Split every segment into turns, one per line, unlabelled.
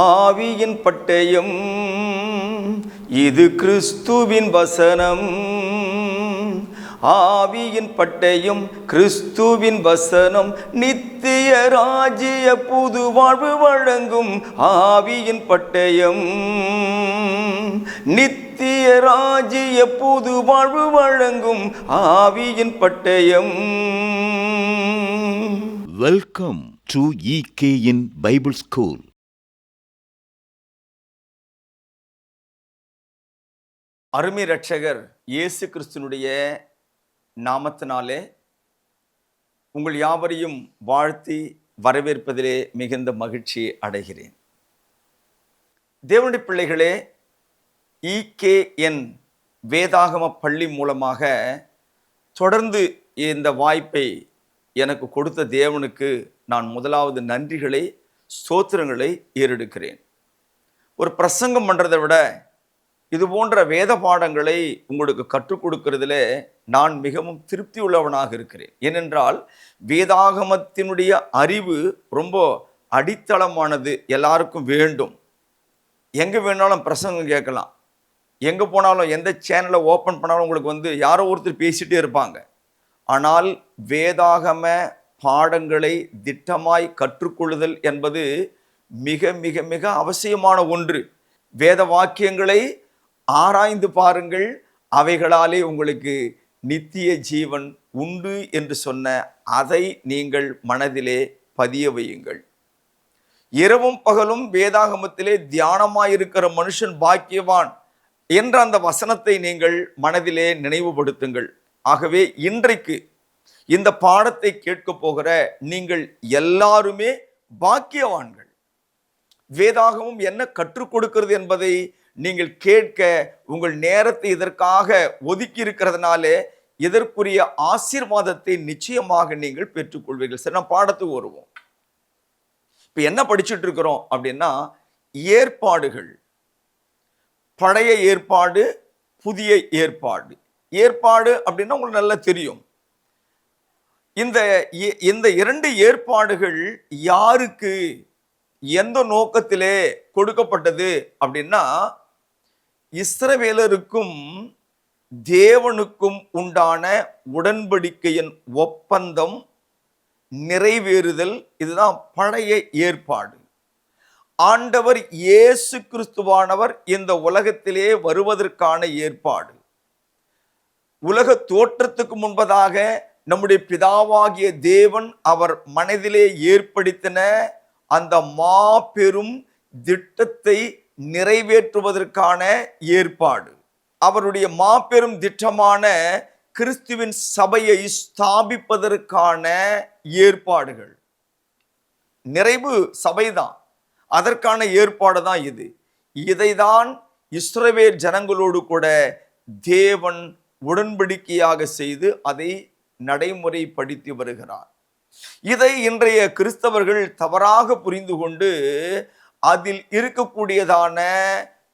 ஆவியின் பட்டயம் இது கிறிஸ்துவின் வசனம். ஆவியின் பட்டயம் கிறிஸ்துவின் வசனம், நித்திய ராஜ்ய புது வாழ்வு வழங்கும். ஆவியின் பட்டயம் நித்திய ராஜ்ய புது வாழ்வு வழங்கும். ஆவியின் பட்டயம்.
Welcome to EKN Bible school.
அருமை இரட்சகர் இயேசு கிறிஸ்துனுடைய நாமத்தினாலே உங்கள் யாவரையும் வாழ்த்தி வரவேற்பதிலே மிகுந்த மகிழ்ச்சி அடைகிறேன். தேவனுடைய பிள்ளைகளே, EKN வேதாகம பள்ளி மூலமாக தொடர்ந்து இந்த வாய்ப்பை எனக்கு கொடுத்த தேவனுக்கு நான் முதலாவது நன்றிகளை, ஸ்தோத்திரங்களை ஏறெடுக்கிறேன். ஒரு பிரசங்கம் பண்ணுறதை விட இது போன்ற வேத பாடங்களை உங்களுக்கு கற்றுக் கொடுக்கிறதுல நான் மிகவும் திருப்தி உள்ளவனாக இருக்கிறேன். ஏனென்றால் வேதாகமத்தினுடைய அறிவு ரொம்ப அடித்தளமானது, எல்லாருக்கும் வேண்டும். எங்கே வேணாலும் பிரசங்கம் கேட்கலாம், எங்கே போனாலும் எந்த சேனலை ஓப்பன் பண்ணாலும் உங்களுக்கு யாரோ ஒருத்தர் பேசிகிட்டே இருப்பாங்க. ஆனால் வேதாகம பாடங்களை திட்டமாய் கற்றுக்கொள்ளுதல் என்பது மிக மிக மிக அவசியமான ஒன்று. வேத வாக்கியங்களை ஆராய்ந்து பாருங்கள், அவைகளாலே உங்களுக்கு நித்திய ஜீவன் உண்டு என்று சொன்ன அதை நீங்கள் மனதிலே பதிய வையுங்கள். இரவும் பகலும் வேதாகமத்திலே தியானமாயிருக்கிற மனுஷன் பாக்கியவான் என்ற அந்த வசனத்தை நீங்கள் மனதிலே நினைவுபடுத்துங்கள். ஆகவே இன்றைக்கு இந்த பாடத்தை கேட்க போகிற நீங்கள் எல்லாருமே பாக்கியவான்கள். வேதாகமம் என்ன கற்றுக் கொடுக்கிறது என்பதை நீங்கள் கேட்க உங்கள் நேரத்தை இதற்காக ஒதுக்கி இருக்கிறதுனாலே இதற்குரிய ஆசீர்வாதத்தை நிச்சயமாக நீங்கள் பெற்றுக்கொள்வீர்கள். சரி, நான் பாடத்துக்கு வருவோம். இப்போ என்ன படிச்சுட்டு இருக்கிறோம் அப்படின்னா, ஏற்பாடுகள், பழைய ஏற்பாடு, புதிய ஏற்பாடு. ஏற்பாடு அப்படின்னா உங்களுக்கு நல்லா தெரியும். இந்த இரண்டு ஏற்பாடுகள் யாருக்கு, எந்த நோக்கத்திலே கொடுக்கப்பட்டது அப்படின்னா, இஸ்ரவேலருக்கும் தேவனுக்கும் உண்டான உடன்படிக்கையின் ஒப்பந்தம் நிறைவேறுதல். இதுதான் பழைய ஏற்பாடு. ஆண்டவர் இயேசு கிறிஸ்துவானவர் இந்த உலகத்திலே வருவதற்கான ஏற்பாடு. உலக தோற்றத்துக்கு முன்பதாக நம்முடைய பிதாவாகிய தேவன் அவர் மனதிலே ஏற்படுத்தின அந்த மாபெரும் திட்டத்தை நிறைவேற்றுவதற்கான ஏற்பாடு. அவருடைய மாபெரும் திட்டமான கிறிஸ்துவின் சபையை ஸ்தாபிப்பதற்கான ஏற்பாடுகள். நிறைவு சபைதான், அதற்கான ஏற்பாடு தான் இது. இதைதான் இஸ்ரவேல் ஜனங்களோடு கூட தேவன் உடன்படிக்கையாக செய்து அதை நடைமுறைப்படுத்தி வருகிறார். இதை இன்றைய கிறிஸ்தவர்கள் தவறாக புரிந்து கொண்டு அதில் இருக்கக்கூடியதான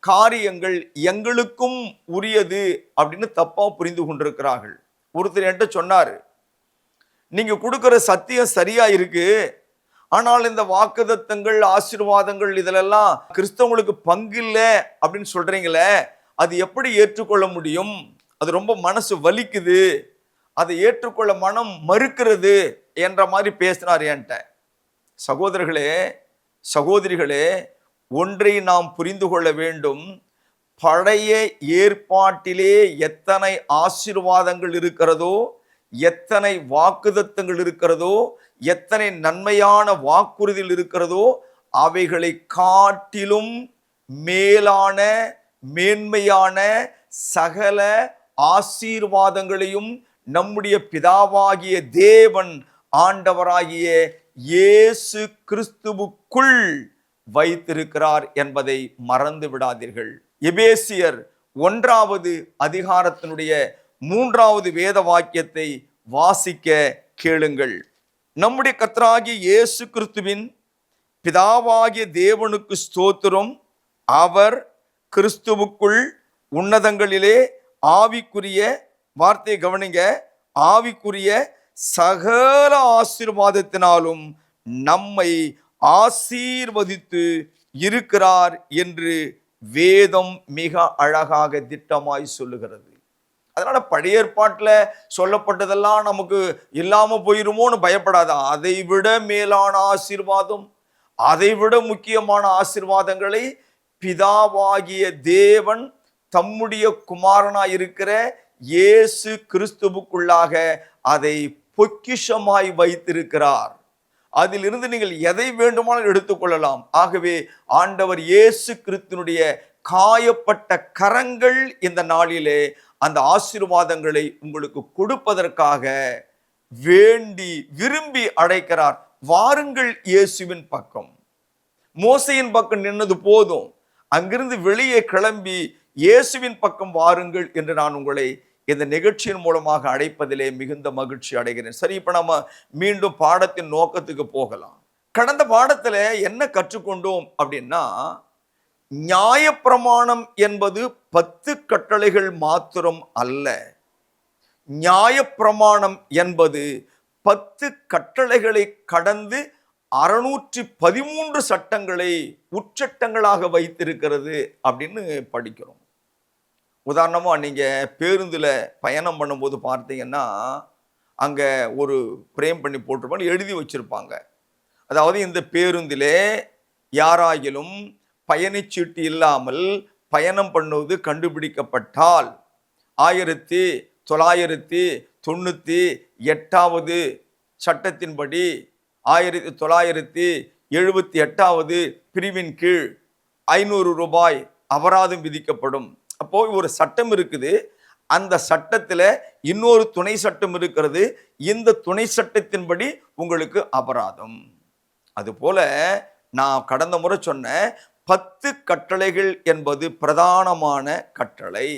காரியங்கள் எங்களுக்கும் உரியது அப்படின்னு தப்பா புரிந்து கொண்டிருக்கிறார்கள். ஒருத்தர் என்கிட்ட சொன்னாரு, நீங்க கொடுக்கிற சத்தியம் சரியா இருக்கு, ஆனால் இந்த வாக்குத்தத்தங்கள், ஆசீர்வாதங்கள் இதிலெல்லாம் கிறிஸ்தவங்களுக்கு பங்கில்லை அப்படின்னு சொல்றீங்களே, அது எப்படி ஏற்றுக்கொள்ள முடியும்? அது ரொம்ப மனசு வலிக்குது, அதை ஏற்றுக்கொள்ள மனம் மறுக்கிறது என்ற மாதிரி பேசினார் என்கிட்ட. சகோதரர்களே, சகோதரிகளே, ஒன்றை நாம் புரிந்து கொள்ள வேண்டும். பழைய ஏற்பாட்டிலே எத்தனை ஆசீர்வாதங்கள் இருக்கிறதோ, எத்தனை வாக்குத்தத்தங்கள் இருக்கிறதோ, எத்தனை நன்மையான வாக்குறுதிகள் இருக்கிறதோ, அவைகளை காட்டிலும் மேலான மேன்மையான சகல ஆசீர்வாதங்களையும் நம்முடைய பிதாவாகிய தேவன் ஆண்டவராகிய இயேசு கிறிஸ்துவுக்குள் வைத்திருக்கிறார் என்பதை மறந்து விடாதீர்கள். எபேசியர் 1வது அதிகாரத்தினுடைய 3வது வேத வாக்கியத்தை வாசிக்க கேளுங்கள். நம்முடைய கர்த்தராகிய இயேசு கிறிஸ்துவின் பிதாவாகிய தேவனுக்கு ஸ்தோத்திரம். அவர் கிறிஸ்துவுக்குள் உன்னதங்களிலே ஆவிக்குரிய, வார்த்தையை கவனிங்க, ஆவிக்குரிய சகல ஆசீர்வாதத்தினாலும் நம்மை ஆசீர்வதித்து இருக்கிறார் என்று வேதம் மிக அழகாக திட்டமாய் சொல்லுகிறது. அதனால பழைய ஏற்பாட்டில் சொல்லப்பட்டதெல்லாம் நமக்கு இல்லாம போயிருமோன்னு பயப்படாத. அதை விட மேலான ஆசீர்வாதம், அதை விட முக்கியமான ஆசீர்வாதங்களை பிதாவாகிய தேவன் தம்முடைய குமாரனாய் இருக்கிற இயேசு கிறிஸ்துவுக்குள்ளாக அதை பொக்கிஷமாய் வைத்திருக்கிறார். அதிலிருந்து நீங்கள் எதை வேண்டுமானாலும் எடுத்துக்கொள்ளலாம். ஆகவே ஆண்டவர் இயேசு கிறிஸ்துனுடைய காயப்பட்ட கரங்கள் இந்த நாளிலே அந்த ஆசீர்வாதங்களை உங்களுக்கு கொடுப்பதற்காக வேண்டி விரும்பி அழைக்கிறார். வாருங்கள் இயேசுவின் பக்கம். மோசையின் பக்கம் நின்னது போதும், அங்கிருந்து வெளியே கிளம்பி இயேசுவின் பக்கம் வாருங்கள் என்று நான் உங்களை இந்த நிகழ்ச்சியின் மூலமாக அழைப்பதிலே மிகுந்த மகிழ்ச்சி அடைகிறேன். சரி, இப்ப நம்ம மீண்டும் பாடத்தின் நோக்கத்துக்கு போகலாம். கடந்த பாடத்துல என்ன கற்றுக்கொண்டோம் அப்படின்னா, நியாயப்பிரமாணம் என்பது 10 கட்டளைகள் மாத்திரம் அல்ல. நியாயப்பிரமாணம் என்பது 10 கட்டளைகளை கடந்து 613 சட்டங்களை உட்சட்டங்களாக வைத்திருக்கிறது அப்படின்னு படிக்கிறோம். உதாரணமா நீங்க பேருந்துல பயணம் பண்ணும்போது பார்த்தீங்கன்னா, அங்க ஒரு பிரேம் பண்ணி போட்டிருப்பாங்க, எழுதி வச்சிருப்பாங்க. அதாவது இந்த பேருந்திலே யாராயிலும் பயணச்சீட்டு இல்லாமல் பயணம் பண்ணுவது கண்டுபிடிக்கப்பட்டால் 1998 சட்டத்தின்படி 1978 பிரிவின் கீழ் 500 ரூபாய் அபராதம் விதிக்கப்படும். அப்போ ஒரு சட்டம் இருக்குது, அந்த சட்டத்துல இன்னொரு துணை சட்டம் இருக்கிறது, இந்த துணை சட்டத்தின்படி உங்களுக்கு அபராதம். அதுபோல நான் கடந்த முறை சொன்ன 10 கட்டளைகள் என்பது பிரதானமான கட்டளை.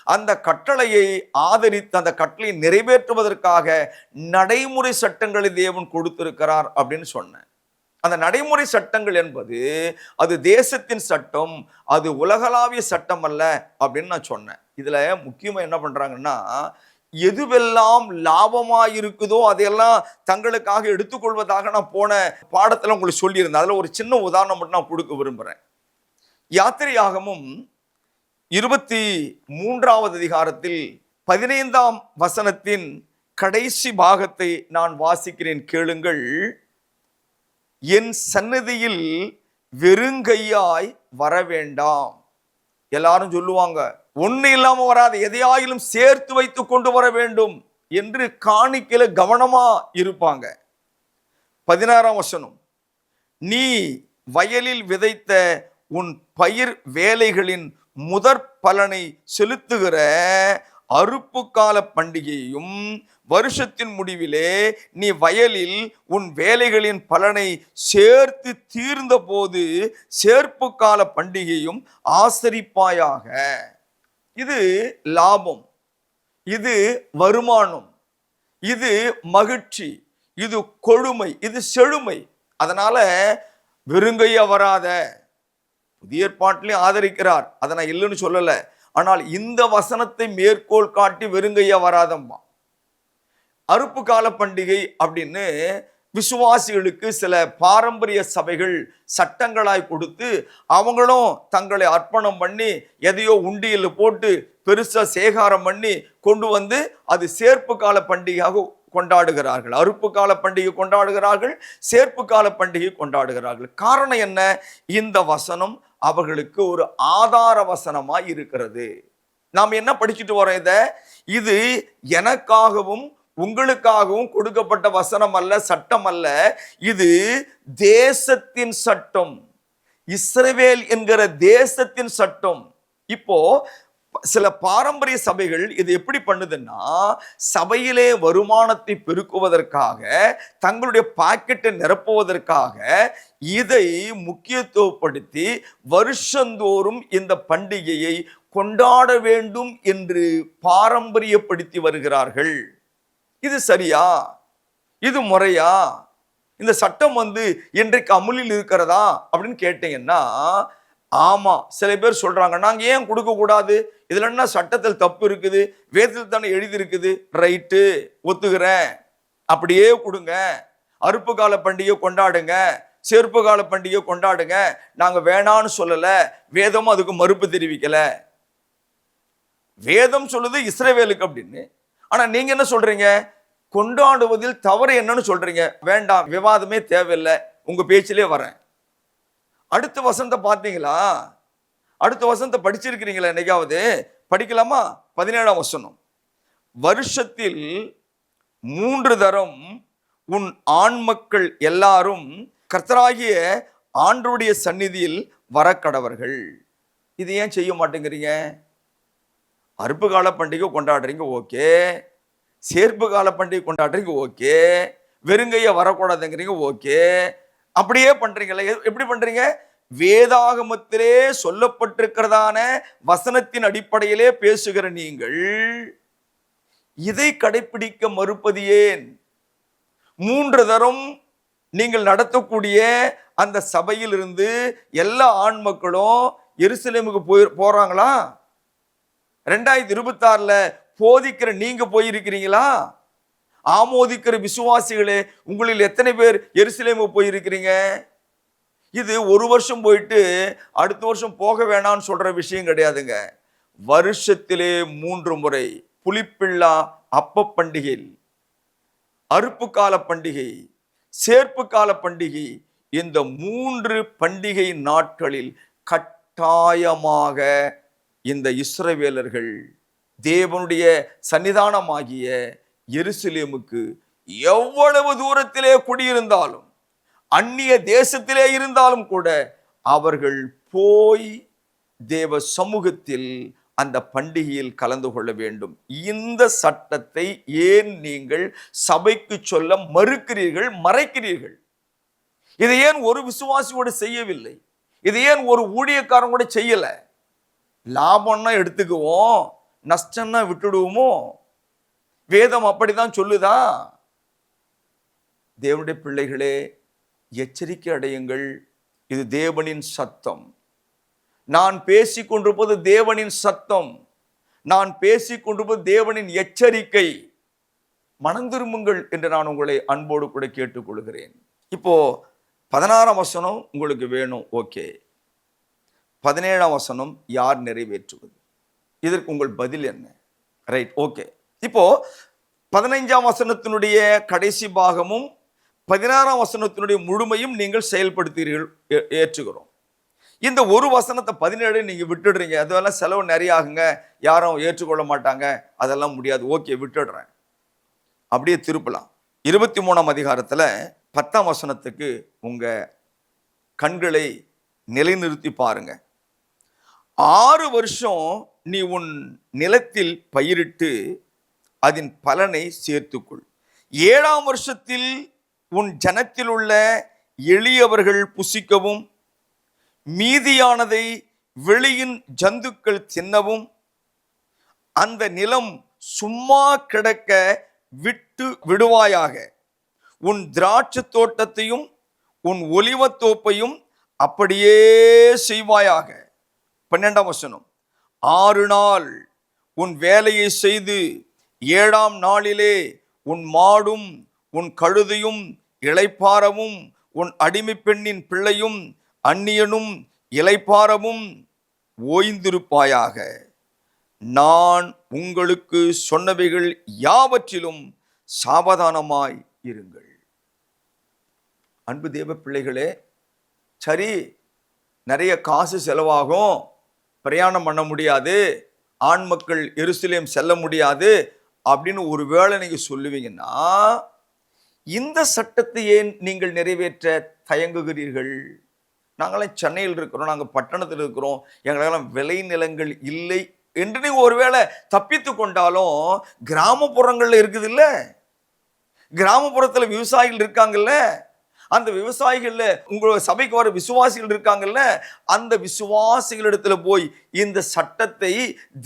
அந்த கட்டளையை ஆதரித்து அந்த கட்டளையை நிறைவேற்றுவதற்காக நடைமுறை சட்டங்களை தேவன் கொடுத்திருக்கிறார் அப்படின்னு சொன்னேன். அந்த நடைமுறை சட்டங்கள் என்பது அது தேசத்தின் சட்டம், அது உலகளாவிய சட்டம் அல்ல அப்படின்னு நான் சொன்னேன். இதுல முக்கியமா என்ன பண்றாங்கன்னா, எதுவெல்லாம் லாபமாக இருக்குதோ அதையெல்லாம் தங்களுக்காக எடுத்துக்கொள்வதாக நான் போன பாடத்துல உங்களுக்கு சொல்லியிருந்தேன். அதுல ஒரு சின்ன உதாரணம் மட்டும் நான் கொடுக்க விரும்புறேன். யாத்திரையாகமும் 23வது அதிகாரத்தில் 15ஆம் வசனத்தின் கடைசி பாகத்தை நான் வாசிக்கிறேன், கேளுங்கள். என் சந்நிதியில் வெறுங்கையாய் வர வேண்டாம். எல்லாரும் சொல்லுவாங்க, ஒண்ணு இல்லாம வராது, எதையாயிலும் சேர்த்து வைத்து கொண்டு வர வேண்டும் என்று காணிக்கையில கவனமா இருப்பாங்க. 16ஆம் வசனம், நீ வயலில் விதைத்த உன் பயிர் வேலைகளின் முதற் பலனை செலுத்துகிற அறுப்பு கால பண்டிகையும், வருஷத்தின் முடிவிலே நீ வயலில் உன் வேலைகளின் பலனை சேர்த்து தீர்ந்த போது சேர்ப்பு கால பண்டிகையும் ஆசரிப்பாயாக. இது லாபம், இது வருமானம், இது மகிழ்ச்சி, இது கொழுமை, இது செழுமை. அதனால வெறுங்கையா வராத. புதிய ஏற்பாட்டிலையும் ஆதரிக்கிறார், அதை நான் இல்லைன்னு சொல்லல. ஆனால் இந்த வசனத்தை மேற்கோள் காட்டி வெறுங்கையா வராதம்மா. அறுப்பு கால பண்டிகை அப்படின்னு விசுவாசிகளுக்கு சில பாரம்பரிய சபைகள் சட்டங்களாய் கொடுத்து, அவங்களும் தங்களை அர்ப்பணம் பண்ணி எதையோ உண்டியில் போட்டு பெருசா சேகாரம் பண்ணி கொண்டு வந்து அது சேர்ப்பு கால பண்டிகையாக கொண்டாடுகிறார்கள். அறுப்பு கால பண்டிகை கொண்டாடுகிறார்கள், சேர்ப்பு கால பண்டிகை கொண்டாடுகிறார்கள். காரணம் என்ன? இந்த வசனம் அவர்களுக்கு ஒரு ஆதார வசனமாய் இருக்கிறது. நாம் என்ன படிச்சுட்டு வரோம்? இது எனக்காகவும் உங்களுக்காகவும் கொடுக்கப்பட்ட வசனம் அல்ல, சட்டம் அல்ல. இது தேசத்தின் சட்டம், இஸ்ரவேல் என்கிற தேசத்தின் சட்டம். இப்போ சில பாரம்பரிய சபைகள் இது எப்படி பண்ணுதுன்னா, சபையிலே வருமானத்தை பெருக்குவதற்காக, தங்களுடைய பாக்கெட்டை நிரப்புவதற்காக இதை முக்கியத்துவப்படுத்தி வருஷந்தோறும் இந்த பண்டிகையை கொண்டாட வேண்டும் என்று பாரம்பரியப்படுத்தி வருகிறார்கள். இது சரியா? இது முறையா? இந்த சட்டம் இன்றைக்கு அமுலில் இருக்கிறதா அப்படின்னு கேட்டீங்கன்னா, ஆமா. சில பேர் சொல்றாங்க, நாங்க ஏன் கொடுக்க கூடாது, இதுல என்ன சட்டத்தில் தப்பு இருக்குது, வேதத்தில் தானே எழுதி இருக்குது. ரைட்டு, ஒத்துக்கிறேன், அப்படியே கொடுங்க, அறுப்பு கால பண்டிகை கொண்டாடுங்க, சேர்ப்பு கால பண்டிகை கொண்டாடுங்க, நாங்க வேணான்னு சொல்லல, வேதம் அதுக்கு மறுப்பு தெரிவிக்கல. வேதம் சொல்லுது இஸ்ரவேலுக்கு அப்படின்னு. ஆனா நீங்க என்ன சொல்றீங்க? கொண்டாடுவதில் தவறு என்னன்னு சொல்றீங்க. வேண்டாம், விவாதமே தேவையில்லை, உங்க பேச்சிலே வரேன். அடுத்த வசனத்தை பார்த்தீங்களா? அடுத்த வசனத்தை படிச்சிருக்கிறீங்களா? என்னைக்காவது படிக்கலாமா? 17ஆம் வசனம். வருஷத்தில் 3 தரம் உன் ஆண் மக்கள் எல்லாரும் கர்த்தராகிய ஆண்டவருடைய சந்நிதியில் வரக்கடவர்கள். இது ஏன் செய்ய மாட்டேங்கிறீங்க? அறுப்பு கால பண்டிகை கொண்டாடுறீங்க, ஓகே. சேர்ப்பு கால பண்டிகை கொண்டாடுறீங்க, ஓகே. வெறுங்கைய வரக்கூடாதுங்கிறீங்க, ஓகே. அப்படியே பண்றீங்களே. எப்படி பண்றீங்க? வேதாகமத்திலே சொல்லப்பட்டிருக்கிறதான வசனத்தின் அடிப்படையிலே பேசுகிற நீங்கள் இதை கடைபிடிக்க மறுப்பது ஏன்? 3 தரம் நீங்கள் நடத்தக்கூடிய அந்த சபையில் இருந்து எல்லா ஆண் மக்களும் எருசலேமுக்கு போறாங்களா? 2026 போதிக்கிற நீங்க போயிருக்கிறீங்களா? ஆமோதிக்கிற விசுவாசிகளே, உங்களில் எத்தனை பேர் எருசலேமுக்கு போயிருக்கிறீங்க? இது ஒரு வருஷம் போயிட்டு அடுத்த வருஷம் போக வேணாம்னு சொல்ற விஷயம் கிடையாதுங்க. வருஷத்திலே 3 முறை புளிப்பில்லா அப்ப பண்டிகை, அறுப்பு கால பண்டிகை, சேர்ப்பு கால பண்டிகை, இந்த 3 பண்டிகை நாட்களில் கட்டாயமாக இந்த இஸ்ரவேலர்கள் தேவனுடைய சன்னிதானமாகிய எருசலேமுக்கு எவ்வளவு தூரத்திலே குடியிருந்தாலும், அந்நிய தேசத்திலே இருந்தாலும் கூட அவர்கள் போய் தேவ சமூகத்தில் அந்த பண்டிகையில் கலந்து கொள்ள வேண்டும். இந்த சட்டத்தை ஏன் நீங்கள் சபைக்கு சொல்ல மறுக்கிறீர்கள், மறைக்கிறீர்கள்? இதை ஏன் ஒரு விசுவாசியோடு செய்யவில்லை? இதை ஏன் ஒரு ஊழியக்காரன் கூட செய்யல? லாபம்னா எடுத்துக்குவோம், நஷ்டம்னா விட்டுடுவோமோ? வேதம் அப்படிதான் சொல்லுதா? தேவனுடைய பிள்ளைகளே, எச்சரிக்கை அடையுங்கள். இது தேவனின் சத்தம். நான் பேசிக் கொண்டிருப்பது தேவனின் சத்தம். நான் பேசிக் கொண்டிருப்பது தேவனின் எச்சரிக்கை. மனம் திரும்புங்கள் என்று நான் உங்களை அன்போடு கூட கேட்டுக்கொள்கிறேன். இப்போ 16ஆம் வசனம் உங்களுக்கு வேணும், ஓகே. 17ஆம் வசனம் யார் நிறைவேற்றுவது? இதற்கு உங்கள் பதில் என்ன? Right, okay. இப்போ 15ஆம் வசனத்தினுடைய கடைசி பாகமும் 16ஆம் வசனத்தினுடைய முழுமையும் நீங்கள் செயல்படுத்தீர்கள், ஏற்றுகிறோம். இந்த ஒரு வசனத்தை 17 நீங்க விட்டுடுறீங்க. அதெல்லாம் செலவு நிறைய ஆகுங்க, யாரும் ஏற்றுக்கொள்ள மாட்டாங்க, அதெல்லாம் முடியாது, ஓகே, விட்டுடுறேன். அப்படியே திருப்பலாம். 23ஆம் அதிகாரத்துல 10ஆம் வசனத்துக்கு உங்க கண்களை நிலைநிறுத்தி பாருங்க. 6 வருஷம் நீ உன் நிலத்தில் பயிரிட்டு அதன் பலனை சேர்த்துக்கொள். 7ஆம் வருஷத்தில் உன் ஜனத்தில் உள்ள எளியவர்கள் புசிக்கவும், மீதியானதை வெளியின் ஜந்துக்கள் தின்னவும், அந்த நிலம் சும்மா கிடக்க விட்டு விடுவாயாக. உன் திராட்சை தோட்டத்தையும் உன் ஒலிவத்தோப்பையும் அப்படியே செய்வாயாக. 12ஆம் வசனம். 6 நாள் உன் வேலையை செய்து 7ஆம் நாளிலே உன் மாடும் உன் கழுதையும் இளைப்பாறவும், உன் அடிமை பெண்ணின் பிள்ளையும் அந்நியனும் இளைப்பாறவும் ஓய்ந்திருப்பாயாக. நான் உங்களுக்கு சொன்னவைகள் யாவற்றிலும் சாவதானமாய் இருங்கள். அன்பு தேவ பிள்ளைகளே, சரி, நிறைய காசு செலவாகும், பிரயாணம் பண்ண முடியாது, ஆண் மக்கள் எருசலேம் செல்ல முடியாது அப்படின்னு ஒருவேளை நீங்க சொல்லுவீங்கன்னா, இந்த சட்டத்தை ஏன் நீங்கள் நிறைவேற்ற தயங்குகிறீர்கள்? நாங்களாம் சென்னையில் இருக்கிறோம், நாங்கள் பட்டணத்தில் இருக்கிறோம், எங்களெல்லாம் விளை நிலங்கள் இல்லை என்று நீங்க ஒருவேளை தப்பித்து கொண்டாலும் கிராமப்புறங்கள்ல இருக்குது இல்ல, கிராமப்புறத்துல விவசாயிகள் இருக்காங்கல்ல, அந்த விவசாயிகள்ல உங்க சபைக்கு வர விசுவாசிகள் இருக்காங்கல்ல, அந்த விசுவாசிகளிடத்துல போய் இந்த சட்டத்தை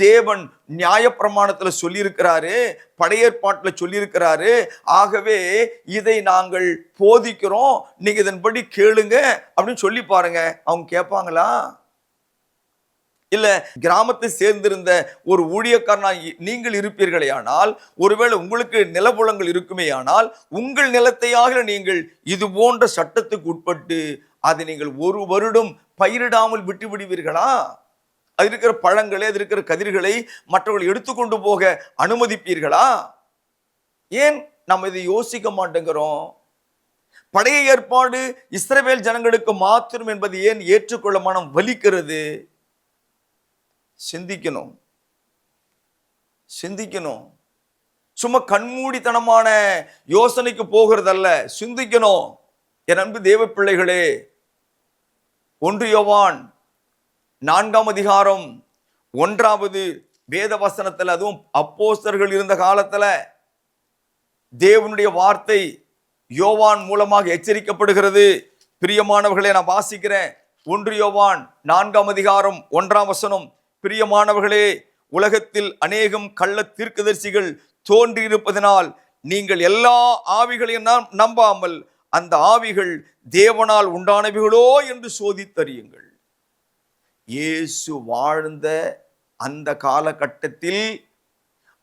தேவன் நியாயப்பிரமாணத்துல சொல்லியிருக்கிறாரு, பழையேற்பாட்டுல சொல்லியிருக்கிறாரு, ஆகவே இதை நாங்கள் போதிக்கிறோம், நீங்க இதன்படி கேளுங்க அப்படின்னு சொல்லி பாருங்க. அவங்க கேட்பாங்களா? இல்ல கிராமத்தை சேர்ந்திருந்த ஒரு ஊழியக்காரனாய் நீங்கள் இருப்பீர்களே ஆனால், ஒருவேளை உங்களுக்கு நிலபுலங்கள் இருக்குமே ஆனால், உங்கள் நிலத்தையாக நீங்கள் இது போன்ற சட்டத்துக்கு உட்பட்டு அதை நீங்கள் ஒரு வருடம் பயிரிடாமல் விட்டு விடுவீர்களா? அது இருக்கிற பழங்களை, அது இருக்கிற கதிர்களை மற்றவர்கள் எடுத்துக்கொண்டு போக அனுமதிப்பீர்களா? ஏன் நம்ம இதை யோசிக்க மாட்டேங்கிறோம்? பழைய ஏற்பாடு இஸ்ரவேல் ஜனங்களுக்கு மாத்திரம் என்பது ஏன் ஏற்றுக்கொள்ள மனம் வலிக்கிறது? சிந்திக்கணும். சும்மா கண்மூடித்தனமான யோசனைக்கு போகிறதல்ல, சிந்திக்கணும். என் அன்பு தேவ பிள்ளைகளே, 1 யோவான் 4ஆம் அதிகாரம் 1வது வேத வசனத்துல, அதுவும் அப்போஸ்தலர்கள் இருந்த காலத்துல தேவனுடைய வார்த்தை யோவான் மூலமாக எச்சரிக்கப்படுகிறது. பிரியமானவர்களே, நான் வாசிக்கிறேன். 1 யோவான் 4ஆம் அதிகாரம் 1ஆம் வசனம். பிரியமானவர்களே, உலகத்தில் அநேகம் கள்ள தீர்க்கதரிசிகள் தோன்றியிருப்பதனால் நீங்கள் எல்லா ஆவிகளையும் நம்பாமல் அந்த ஆவிகள் தேவனால் உண்டானவைகளோ என்று சோதித்தறியுங்கள். இயேசு வாழ்ந்த அந்த காலகட்டத்தில்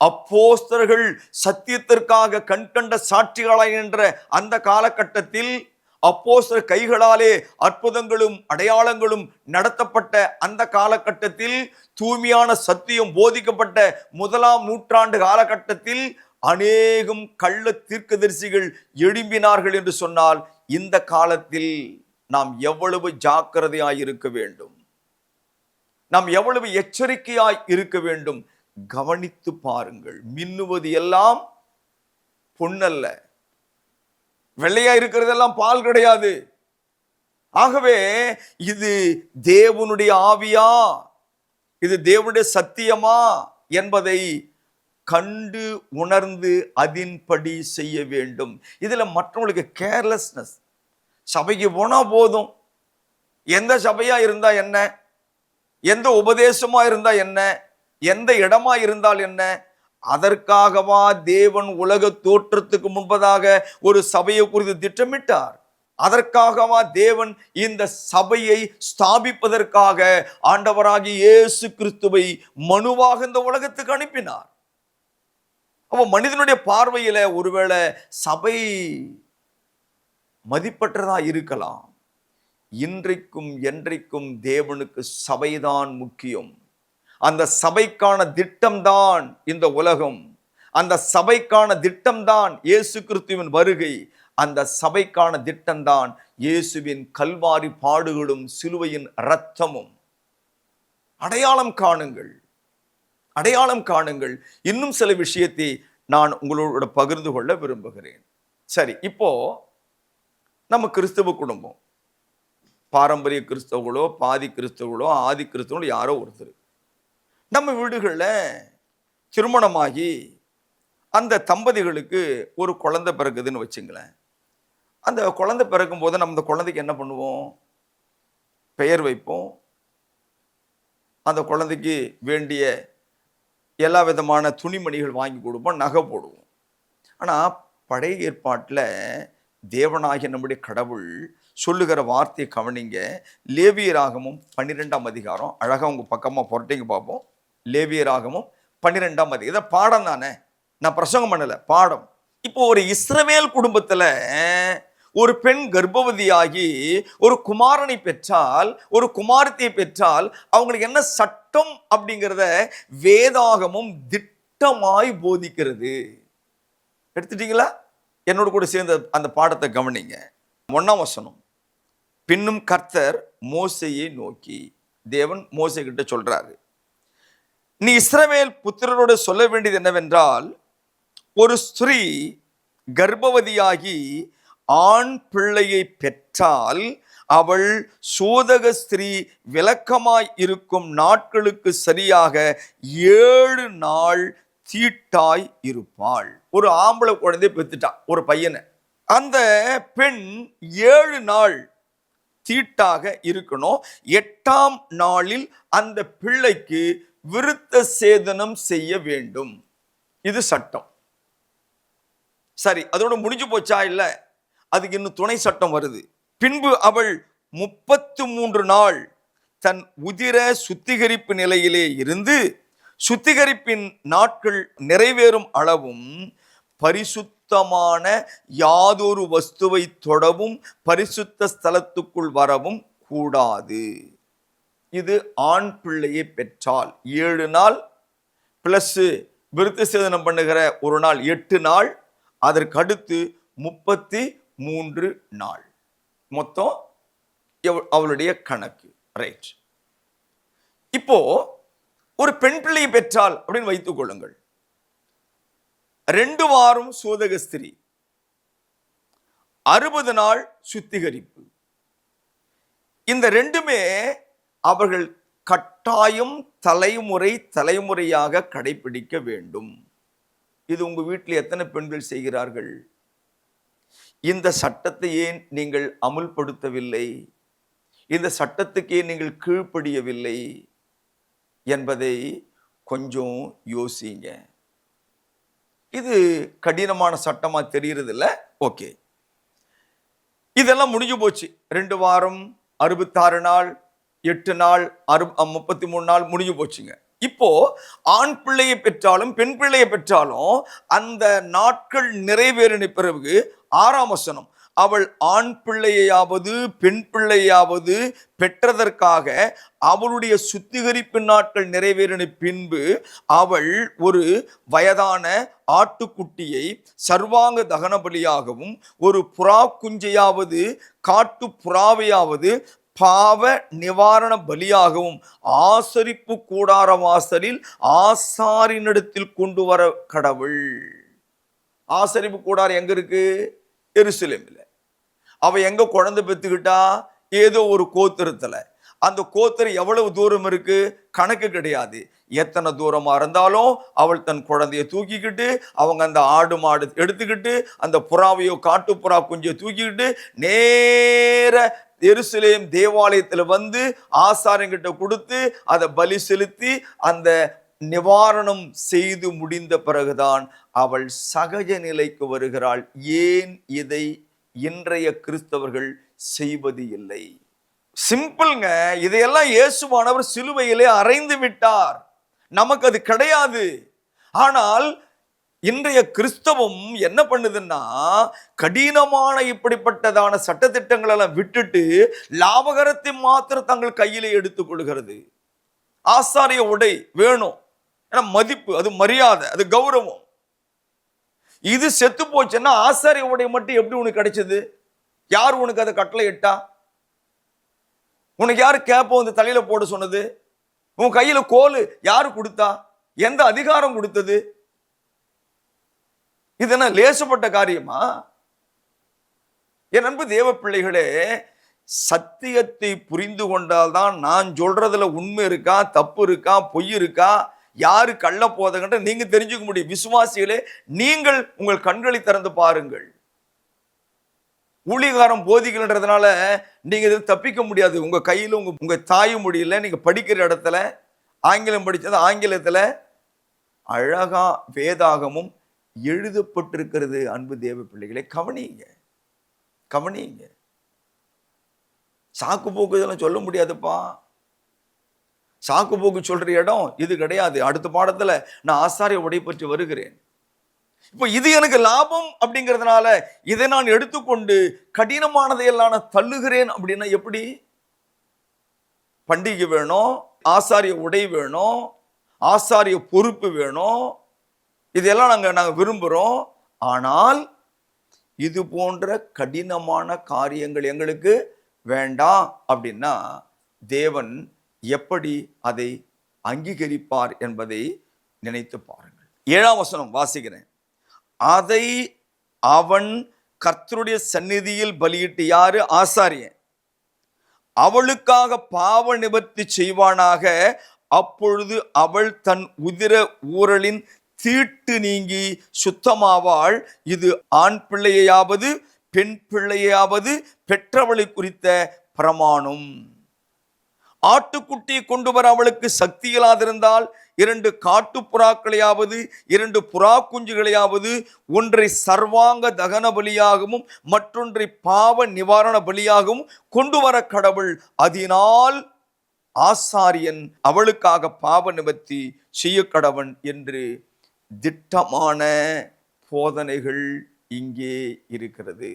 அப்போஸ்தலர்கள் சத்தியத்திற்காக கண்கண்ட சாட்சிகளாய் என்ற அந்த காலகட்டத்தில் அப்போஸ்தலர் கைகளாலே அற்புதங்களும் அடையாளங்களும் நடத்தப்பட்ட அந்த காலகட்டத்தில், தூய்மையான சத்தியம் போதிக்கப்பட்ட 1ஆம் நூற்றாண்டு காலகட்டத்தில் அநேகம் கள்ள தீர்க்கதரிசிகள் எழும்பினார்கள் என்று சொன்னால், இந்த காலத்தில் நாம் எவ்வளவு ஜாக்கிரதையாய் இருக்க வேண்டும், நாம் எவ்வளவு எச்சரிக்கையாய் இருக்க வேண்டும். கவனித்து பாருங்கள். மின்னுவது எல்லாம் பொன்னல்ல, வெள்ளையா இருக்கிறதெல்லாம் பால் கிடையாது. ஆகவே இது தேவனுடைய ஆவியா, இது தேவனுடைய சத்தியமா என்பதை கண்டு உணர்ந்து அதின்படி செய்ய வேண்டும். இதுல மற்றவங்களுக்கு கேர்லெஸ்னஸ். சபைக்கு போனா போதும், எந்த சபையா இருந்தா என்ன, எந்த உபதேசமா இருந்தா என்ன, எந்த இடமா இருந்தால் என்ன, அதற்காகவா தேவன் உலக தோற்றத்துக்கு முன்பதாக ஒரு சபையை குறித்து திட்டமிட்டார்? அதற்காகவா தேவன் இந்த சபையை ஸ்தாபிப்பதற்காக ஆண்டவராகிய இயேசு கிறிஸ்துவை மனுவாக இந்த உலகத்துக்கு அனுப்பினார். அப்ப மனிதனுடைய பார்வையில ஒருவேளை சபை மதிப்பற்றதா இருக்கலாம். இன்றைக்கும் என்றைக்கும் தேவனுக்கு சபைதான் முக்கியம். அந்த சபைக்கான திட்டம்தான் இந்த உலகம். அந்த சபைக்கான திட்டம்தான் இயேசு கிறிஸ்துவின் வருகை. அந்த சபைக்கான திட்டம்தான் இயேசுவின் கல்வாரி பாடுகளும் சிலுவையின் இரத்தமும். அடையாளம் காணுங்கள், அடையாளம் காணுங்கள். இன்னும் சில விஷயத்தை நான் உங்களோட பகிர்ந்து கொள்ள விரும்புகிறேன். சரி, இப்போ நம்ம கிறிஸ்தவ குடும்பம், பாரம்பரிய கிறிஸ்தவர்களோ பாதி கிறிஸ்தவர்களோ ஆதி கிறிஸ்தவர்களோ யாரோ ஒருத்தர் நம்ம வீடுகளில் திருமணமாகி அந்த தம்பதிகளுக்கு ஒரு குழந்தை பிறகுதுன்னு வச்சுங்களேன். அந்த குழந்தை பிறக்கும் போது நம்ம அந்த குழந்தைக்கு என்ன பண்ணுவோம்? பெயர் வைப்போம். அந்த குழந்தைக்கு வேண்டிய எல்லா விதமான துணிமணிகள் வாங்கி கொடுப்போம், நகை போடுவோம். ஆனால் பழைய ஏற்பாட்டில் தேவனாகிய நம்முடைய கடவுள் சொல்லுகிற வார்த்தையை கவனிங்க. லேவியராகமும் 12ஆம் அதிகாரம், அழகாக உங்கள் பக்கமாக புரட்டிங்க பார்ப்போம். லேவியராகமும் 12ஆம் அதிகாரம். இதை பாடம் தானே, நான் பிரசங்கம் பண்ணலை, பாடம். இப்போ ஒரு இஸ்ரவேல் குடும்பத்தில் ஒரு பெண் கர்ப்பவதியாகி ஒரு குமாரனை பெற்றால், ஒரு குமாரத்தியை பெற்றால் அவங்களுக்கு என்ன சட்டம் அப்படிங்கிறத வேதாகமும் திட்டமாய் போதிக்கிறது. எடுத்துட்டீங்களா? என்னோட கூட சேர்ந்து அந்த பாடத்தை கவனிங்க. 1ஆம் வசனம். பின்னும் கர்த்தர் மோசேயை நோக்கி, தேவன் மோசே கிட்ட சொல்றாரு, நீ இஸ்ரவேல் புத்திரரோடு சொல்ல வேண்டியது என்னவென்றால், ஒரு ஸ்திரீ கர்ப்பவதியாகி ஆண் பிள்ளையை பெற்றால் அவள் சோதக ஸ்திரீ விலக்கமாய் இருக்கும் நாட்களுக்கு சரியாக 7 நாள் தீட்டாய் இருப்பாள். ஒரு ஆம்பளை குழந்தை பெற்றுட்டா, ஒரு பையனை. அந்த பெண் 7 நாள் தீட்டாக இருக்கணும். 8ஆம் நாளில் அந்த பிள்ளைக்கு விருத்த சேதனம் செய்ய வேண்டும். இது சட்டம். சரி, அதோட முடிஞ்சு போச்சா? இல்ல, அதுக்கு இன்னும் துணை சட்டம் வருது. பின்பு அவள் 33 நாள் தன் உதிர சுத்திகரிப்பு நிலையிலே இருந்து சுத்திகரிப்பின் நாட்கள் நிறைவேறும் அளவும் பரிசுத்தமான யாதொரு வஸ்துவை தொடவும் பரிசுத்த ஸ்தலத்துக்குள் வரவும் கூடாது. இது ஆண் பிள்ளையை பெற்றால் 7 நாள் பிளஸ் விருத்த சேதனம் பண்ணுகிற ஒரு நாள் 8 நாள், அதற்கு அடுத்து 33 நாள், மொத்தம் அவளுடைய கணக்கு. ரைட். இப்போ ஒரு பெண் பிள்ளையை பெற்றால் அப்படின்னு வைத்துக் கொள்ளுங்கள், 2 வாரம் சோதக ஸ்திரீ, 60 நாள் சுத்திகரிப்பு. இந்த ரெண்டுமே அவர்கள் கட்டாயம் தலைமுறையாக கடைபிடிக்க வேண்டும். இது உங்க வீட்டில் எத்தனை பெண்கள் செய்கிறார்கள்? இந்த சட்டத்தை ஏன் நீங்கள் அமுல்படுத்தவில்லை? இந்த சட்டத்துக்கு ஏன் நீங்கள் கீழ்ப்படியவில்லை என்பதை கொஞ்சம் யோசிங்க. இது கடினமான சட்டமா தெரிகிறது இல்ல? ஓகே, இதெல்லாம் முடிஞ்சு போச்சு. 2 வாரம் 66 நாள், 8 நாள், 33 நாள் முடிஞ்சு போச்சுங்க. இப்போ ஆண் பிள்ளையை பெற்றாலும் பெண் பிள்ளையை பெற்றாலும் அந்த நாட்கள் நிறைவேறின பிறகு 6ஆம் வசனம், அவள் ஆண் பிள்ளையாவது பெண் பிள்ளையாவது பெற்றதற்காக அவளுடைய சுத்திகரிப்பு நாட்கள் நிறைவேறின பின்பு அவள் ஒரு வயதான ஆட்டுக்குட்டியை சர்வாங்க தகன பலியாகவும் ஒரு புறா குஞ்சையாவது காட்டு புறாவையாவது பாவ நிவாரண பலியாகவும் ஆசரிப்பு கூடார வாசலில் ஆசாரினிடத்தில் கொண்டு வர கடவுள். ஆசரிப்பு கூடாரம் எங்க இருக்கு? எருசலேமில். அவ எங்க குழந்தை பெத்துக்கிட்டா? ஏதோ ஒரு கோத்திரத்துல. அந்த கோத்திரம் எவ்வளவு தூரம் இருக்கு? கணக்கு கிடையாது. எத்தனை தூரமா இருந்தாலும் அவள் தன் குழந்தைய தூக்கிக்கிட்டு, அவங்க அந்த ஆடு மாடு எடுத்துக்கிட்டு, அந்த புறாவையோ காட்டு புறா குஞ்சையோ தூக்கிக்கிட்டு நேர எருசலேம் தேவாலயத்தில் வந்து ஆசாரியங்கிட்ட கொடுத்து அதை பலி செலுத்தி அந்த நிவாரணம் செய்து முடிந்த பிறகுதான் அவள் சகஜ நிலைக்கு வருகிறாள். ஏன் இதை இன்றைய கிறிஸ்தவர்கள் செய்வது இல்லை? சிம்பிள்ங்க. இதையெல்லாம் இயேசுவானவர் சிலுவையிலே அறைந்து விட்டார். நமக்கு அது கிடையாது. ஆனால் இன்றைய கிறிஸ்தவம் என்ன பண்ணுதுன்னா, கடினமான இப்படிப்பட்டதான சட்டத்திட்டங்கள் எல்லாம் விட்டுட்டு லாபகரத்தை மாத்திரம் தங்கள் கையிலே எடுத்துக் கொள்கிறது. ஆசாரிய உடை வேணும், ஏன்னா மதிப்பு, அது மரியாதை, அது கௌரவம். இது செத்து போச்சுன்னா ஆசாரிய உடை மட்டும் எப்படி உனக்கு கிடைச்சது? யார் உனக்கு அதை கட்டளை இட்டா? உனக்கு யாரு கேப்ப வந்து தலையில போட சொன்னது? உன் கையில கோல் யாரு கொடுத்தா? எந்த அதிகாரம் கொடுத்தது? இது என்ன லேசப்பட்ட காரியமா? என் அன்பு தேவ பிள்ளைகளே, சத்தியத்தை புரிந்து கொண்டால்தான் நான் சொல்றதுல உண்மை இருக்கா, தப்பு இருக்கா, பொய் இருக்கா, யாரு கள்ள போதகன்ற நீங்க தெரிஞ்சுக்க முடியும். விசுவாசிகளே, நீங்கள் உங்கள் கண்களை திறந்து பாருங்கள். ஊழியக்காரன் போதிக்கலன்றதுனால நீங்க இதில் தப்பிக்க முடியாது. உங்க கையில உங்க தாய் மொழியில நீங்க படிக்கிற இடத்துல ஆங்கிலம் படிச்சது ஆங்கிலத்துல அழகா வேதாகமும் எழுதப்பட்டிருக்கிறது. அன்பு தேவ பிள்ளைகளை கவனிங்க, கவனிங்க. சாக்கு போக்கு இதெல்லாம் சொல்ல முடியாதுப்பா. சாக்கு போக்கு சொல்ற இடம் இது கிடையாது. அடுத்த பாடத்துல நான் ஆசாரிய உடை பற்றி வருகிறேன். இப்போ இது எனக்கு லாபம் அப்படிங்கிறதுனால இதை நான் எடுத்துக்கொண்டு கடினமானதையெல்லாம் நான் தள்ளுகிறேன் அப்படின்னா எப்படி? பண்டிகை வேணும், ஆசாரிய உடை வேணும், ஆசாரிய பொறுப்பு வேணும், இதெல்லாம் நாங்க விரும்புகிறோம். ஆனால் இது போன்ற கடினமான காரியங்கள் எங்களுக்கு வேண்டாம் அப்படின்னா தேவன் எப்படி அதை அங்கீகரிப்பார் என்பதை நினைத்து பாருங்கள். 7ஆம் வசனம் வாசிக்கிறேன். அதை அவன் கர்த்தருடைய சந்நிதியில் பலியிட்டு, யாரு? ஆசாரியன், அவளுக்காக பாவ நிவர்த்தி செய்வானாக. அப்பொழுது அவள் தன் உதிர ஊரலின் தீட்டு நீங்கி சுத்தமாவாள். இது ஆண் பிள்ளையாவது பெண் பிள்ளையாவது பெற்றவளை குறித்த பிரமாணம். ஆட்டுக்குட்டியை கொண்டு வர அவளுக்கு சக்தி இல்லாதிருந்தால் 2 காட்டு புறாக்களையாவது 2 புறா குஞ்சுகளையாவது, ஒன்றை சர்வாங்க தகன பலியாகவும் மற்றொன்றை பாவ நிவாரண பலியாகவும் கொண்டு வர கடவுள். அதனால் ஆசாரியன் அவளுக்காக பாவ நிவர்த்தி செய்ய கடவன் என்று திட்டமான போதனைகள் இங்கே இருக்கிறது.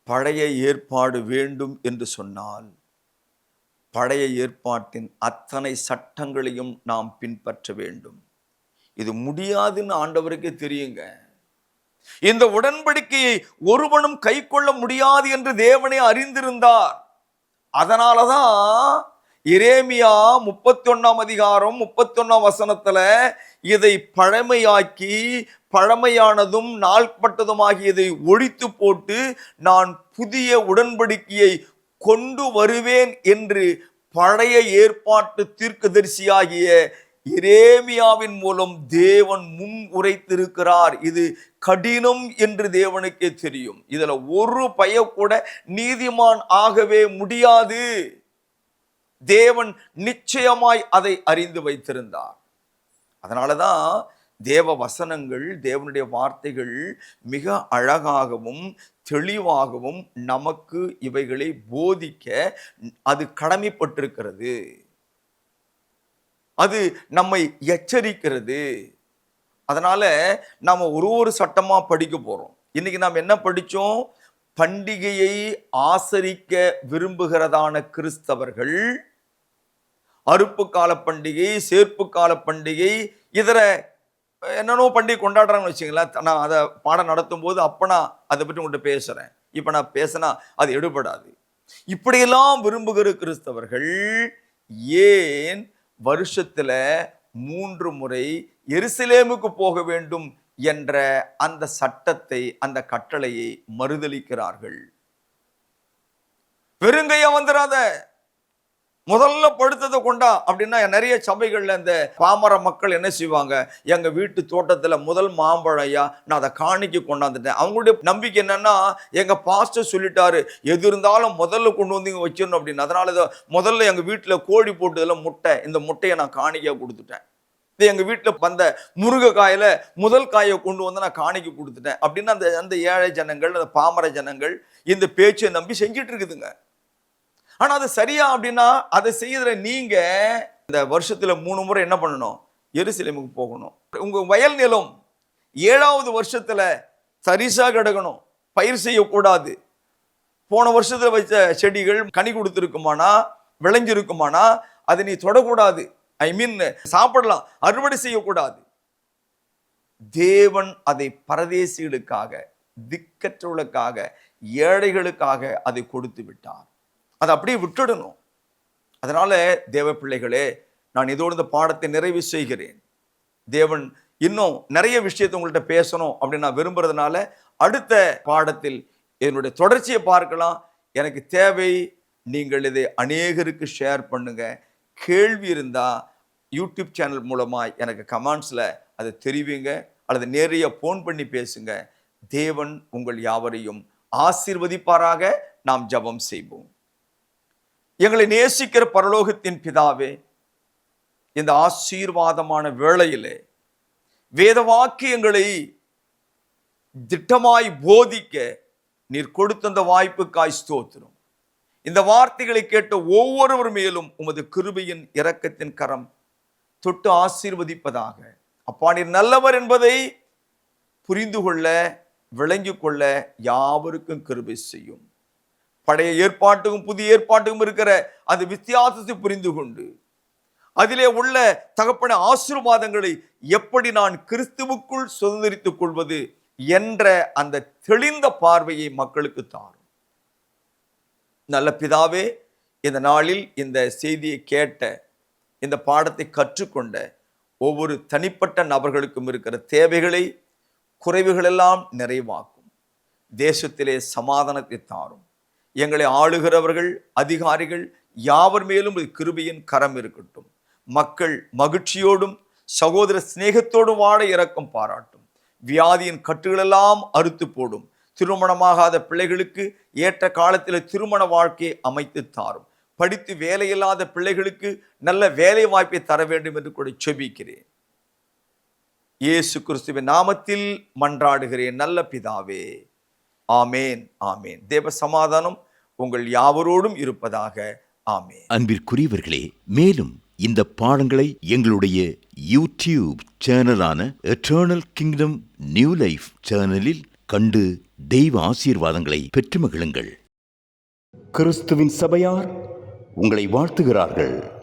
பழைய ஏற்பாடு வேண்டும் என்று சொன்னால் பழைய ஏற்பாட்டின் அத்தனை சட்டங்களையும் நாம் பின்பற்ற வேண்டும். இது முடியாதுன்னு ஆண்டவருக்கே தெரியுங்க. இந்த உடன்படிக்கையை ஒருவனும் கை கொள்ள முடியாது என்று தேவனே அறிந்திருந்தார். அதனாலதான் எரேமியா 31 அதிகாரம் 31 வசனத்துல இதை பழமையாக்கி பழமையானதும் நாள்பட்டதுமாகியதை ஒழித்து போட்டு நான் புதிய உடன்படிக்கையை கொண்டு வருவேன் என்று பழைய ஏற்பாட்டு தீர்க்கதரிசியாகிய எரேமியாவின் மூலம் தேவன் முன் உரைத்திருக்கிறார். இது கடினம் என்று தேவனுக்கே தெரியும். இதுல ஒரு பய கூட நீதிமான் ஆகவே முடியாது. தேவன் நிச்சயமாய் அதை அறிந்து வைத்திருந்தார். அதனாலதான் தேவ வசனங்கள், தேவனுடைய வார்த்தைகள் மிக அழகாகவும் தெளிவாகவும் நமக்கு இவைகளை போதிக்க அது கடமைப்பட்டிருக்கிறது. அது நம்மை எச்சரிக்கிறது. அதனால நாம ஒரு சட்டமா படிக்க போறோம். இன்னைக்கு நாம் என்ன படிச்சோம்? பண்டிகையை ஆசரிக்க விரும்புகிறதான கிறிஸ்தவர்கள் அறுப்பு கால பண்டிகை, சேர்ப்பு கால பண்டிகை, இதர என்னென்னோ பண்டிகை கொண்டாடுறாங்கன்னு வச்சுங்களேன். நான் அதை பாடம் நடத்தும் போது அப்ப நான் அதை பற்றி உங்கள்கிட்ட பேசுறேன். இப்ப நான் பேசினா அது எடுபடாது. இப்படியெல்லாம் விரும்புகிற கிறிஸ்தவர்கள் ஏன் வருஷத்துல 3 முறை எருசலேமுக்கு போக வேண்டும் என்ற அந்த சட்டத்தை, அந்த கட்டளையை மறுதலிக்கிறார்கள்? பெருங்கையா வந்துடாத, முதல்ல படுத்ததை கொண்டா அப்படின்னா நிறைய சபைகள்ல இந்த பாமர மக்கள் என்ன செய்வாங்க? எங்க வீட்டு தோட்டத்துல முதல் மாம்பழையா நான் அதை காணிக்கு கொண்டாந்துட்டேன். அவங்களுடைய நம்பிக்கை என்னன்னா, எங்க பாஸ்டர் சொல்லிட்டாரு எது இருந்தாலும் முதல்ல கொண்டு வந்து இங்க வச்சிடணும் அப்படின்னு. அதனால முதல்ல எங்க வீட்டுல கோழி போட்டதுல முட்டை, இந்த முட்டையை நான் காணிக்கையா கொடுத்துட்டேன். இது எங்க வீட்டுல வந்த முருங்கைக்காயில முதல் காயை கொண்டு வந்து நான் காணிக்கு கொடுத்துட்டேன் அப்படின்னு அந்த ஏழை ஜனங்கள், அந்த பாமர ஜனங்கள் இந்த பேச்சை நம்பி செஞ்சிட்டு இருக்குதுங்க. ஆனா அது சரியா அப்படின்னா அதை செய்யற நீங்க இந்த வருஷத்துல 3 முறை என்ன பண்ணணும்? எருசலேமுக்கு போகணும். உங்க வயல் நிலம் 7வது வருஷத்துல தரிசா கிடக்கணும், பயிர் செய்யக்கூடாது. போன வருஷத்துல வச்ச செடிகள் கனி கொடுத்திருக்குமானா, விளைஞ்சிருக்குமானா அதை நீ தொடக்கூடாது. சாப்பிடலாம், அறுவடை செய்யக்கூடாது. தேவன் அதை பரதேசிகளுக்காக, திக்கற்றவர்களுக்காக, ஏழைகளுக்காக அதை கொடுத்து விட்டார். அதை அப்படியே விட்டுடணும். அதனால தேவ பிள்ளைகளே, நான் இதோடு இந்த பாடத்தை நிறைவு செய்கிறேன். தேவன் இன்னும் நிறைய விஷயத்தை உங்கள்கிட்ட பேசணும் அப்படின்னு நான் விரும்புறதுனால அடுத்த பாடத்தில் என்னுடைய தொடர்ச்சியை பார்க்கலாம். எனக்கு தேவை நீங்கள் இதை அநேகருக்கு ஷேர் பண்ணுங்க. கேள்வி இருந்தா யூடியூப் சேனல் மூலமா எனக்கு கமெண்ட்ஸ்ல அதை தெரிவிங்க, அல்லது நேரடியா போன் பண்ணி பேசுங்க. தேவன் உங்கள் யாவரையும் ஆசீர்வதிப்பாராக. நாம் ஜெபம் செய்வோம். எங்களை நேசிக்கிற பரலோகத்தின் பிதாவே, இந்த ஆசீர்வாதமான வேளையிலே வேத வாக்கியங்களை திட்டமாய் போதிக்க நீர் கொடுத்த அந்த வாய்ப்புக்காய் ஸ்தோத்திரம். இந்த வார்த்தைகளை கேட்ட ஒவ்வொருவர் மேலும் உமது கிருபையின் இரக்கத்தின் கரம் தொட்டு ஆசீர்வதிப்பதாக. அப்பா, நீர் நல்லவர் என்பதை புரிந்து கொள்ள, விளங்கிக் கொள்ள யாவருக்கும் கிருபை செய்யும். பழைய ஏற்பாட்டுக்கும் புதிய ஏற்பாட்டுக்கும் இருக்கிற அந்த வித்தியாசத்தை புரிந்து கொண்டு அதிலே உள்ள தகப்பன ஆசீர்வாதங்களை எப்படி நான் கிறிஸ்துவுக்குள் சுதந்திரித்துக் கொள்வது என்ற அந்த தெளிந்த பார்வையை மக்களுக்கு தாரும். நல்ல பிதாவே, இந்த நாளில் இந்த செய்தியை கேட்ட, இந்த பாடத்தை கற்றுக்கொண்ட ஒவ்வொரு தனிப்பட்ட நபர்களுக்கும் இருக்கிற தேவைகளை, குறைவுகளெல்லாம் நிறைவாக்கும். தேசத்திலே சமாதானத்தை தாரும். எங்களை ஆளுகிறவர்கள், அதிகாரிகள் யாவர் மேலும் கிருபையின் கரம் இருக்கட்டும். மக்கள் மகிழ்ச்சியோடும் சகோதர சிநேகத்தோடும் வாழ இரக்கம் பாராட்டும். வியாதியின் கட்டுகளெல்லாம் அறுத்து போடும். திருமணமாகாத பிள்ளைகளுக்கு ஏற்ற காலத்தில் திருமண வாழ்க்கையை அமைத்து தாரும். படித்து வேலையில்லாத பிள்ளைகளுக்கு நல்ல வேலை வாய்ப்பை தர வேண்டும் என்று கூட செபிக்கிறேன். இயேசு கிறிஸ்துவின் நாமத்தில் மன்றாடுகிறேன் நல்ல பிதாவே. ஆமேன், ஆமேன். தேவ சமாதானம் உங்கள் யாவரோடும் இருப்பதாக. ஆமென்.
அன்பிற்குரியவர்களே, மேலும் இந்த பாடங்களை எங்களுடைய யூடியூப் சேனலான எட்டர்னல் கிங்டம் நியூ லைஃப் சேனலில் கண்டு தெய்வ ஆசீர்வாதங்களை பெற்று மகிழுங்கள். கிறிஸ்துவின் சபையார் உங்களை வாழ்த்துகிறார்கள்.